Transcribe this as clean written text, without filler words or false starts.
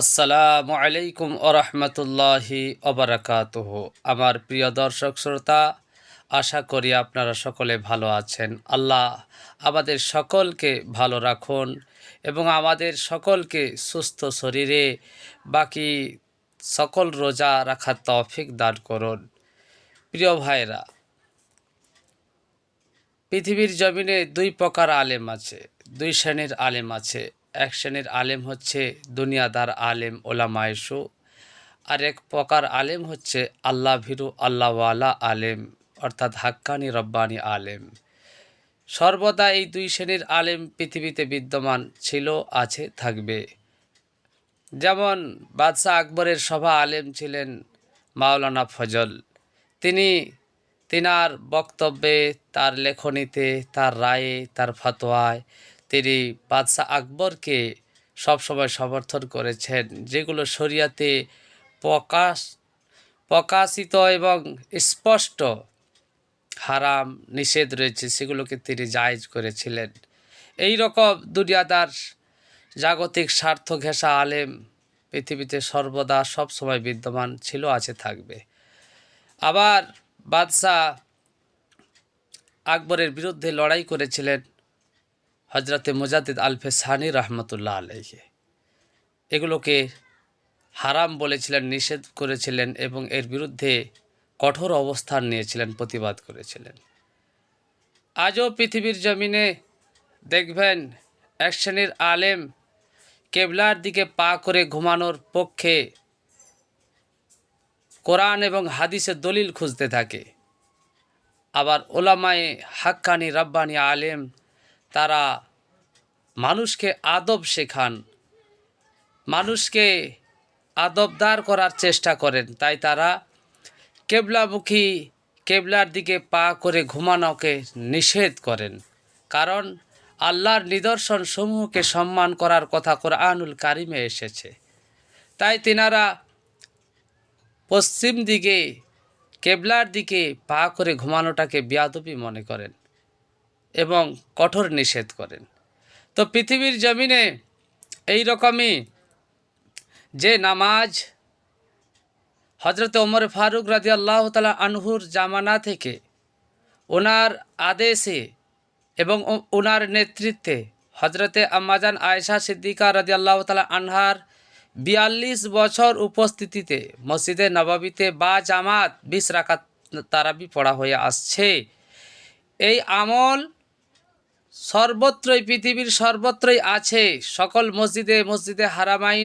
আসসালামু আলাইকুম ওরহমতুল্লাহি ওবরাকাতুহ। আমার প্রিয় দর্শক শ্রোতা, আশা করি আপনারা সকলে ভালো আছেন। আল্লাহ আমাদের সকলকে ভালো রাখুন এবং আমাদের সকলকে সুস্থ শরীরে বাকি সকল রোজা রাখার তৌফিক দান করুন। প্রিয় ভাইরা, পৃথিবীর জমিনে দুই প্রকার আলেম আছে, দুই শ্রেণীর আলেম আছে। এক শ্রেণীর আলেম হচ্ছে দুনিয়াদার আলেম ওলামায়েশু, আর এক প্রকার আলেম হচ্ছে আল্লাহ ভীরু আল্লাহওয়ালা আলেম, অর্থাৎ হাক্কানি রব্বানি আলেম। সর্বদা এই দুই শ্রেণীর আলেম পৃথিবীতে বিদ্যমান ছিল, আছে, থাকবে। যেমন বাদশাহ আকবরের সভা আলেম ছিলেন মাওলানা ফজল। তিনার বক্তব্যে, তার লেখনীতে, তার রায়ে, তার ফতোয়ায় তিনি বাদশাহ আকবরকে সবসময় সমর্থন করেছেন। যেগুলো শরিয়াতে প্রকাশিত এবং স্পষ্ট হারাম নিষেধ রয়েছে, সেগুলোকে তিনি জায়েজ করেছিলেন। এই রকম দুনিয়াদার জাগতিক স্বার্থ ঘেঁষা আলেম পৃথিবীতে সর্বদা সবসময় বিদ্যমান ছিল, আছে, থাকবে। আবার বাদশাহ আকবরের বিরুদ্ধে লড়াই করেছিলেন হজরতে মুজাদ্দিদ আলফে সানি রহমতুল্লাহ আলাইহি। এগুলোকে হারাম বলেছিলেন, নিষেধ করেছিলেন এবং এর বিরুদ্ধে কঠোর অবস্থান নিয়েছিলেন, প্রতিবাদ করেছিলেন। আজও পৃথিবীর জমিনে দেখবেন এক শ্রেণীর আলেম কেবলার দিকে পা করে ঘুমানোর পক্ষে কোরআন এবং হাদিসের দলিল খুঁজতে থাকে। আবার ওলামায়ে হাক্কানি রব্বানি আলেম তারা মানুষকে আদব শেখান, মানুষকে আদবদার করার চেষ্টা করেন। তাই তারা কেবলামুখী, কেবলার দিকে পা করে ঘুমানোকে নিষেধ করেন। কারণ আল্লাহর নিদর্শন সমূহকে সম্মান করার কথা কোরআনুল কারিমে এসেছে। তাই তিনারা পশ্চিম দিকে, কেবলার দিকে পা করে ঘুমানোটাকে বেয়াদবি মনে করেন এবং কঠোর নিষেধ করেন। তো পৃথিবীর জমিনে এই রকমই যে নামাজ হজরত ওমর ফারুক রাদিয়াল্লাহু তাআলা আনহুর জামানা থেকে ওনার আদেশে এবং ওনার নেতৃত্বে হজরতে আম্মাজান আয়েশা সিদ্দিকা রাদিয়াল্লাহু তাআলা আনহার ৪২ বছর উপস্থিতিতে মসজিদে নববীতে বা জামাত ২০ রাকাত তারাবি পড়া হয়ে আসছে। এই আমল সর্বত্রই, পৃথিবীর সর্বত্রই আছে। সকল মসজিদে, মসজিদে হারামাইন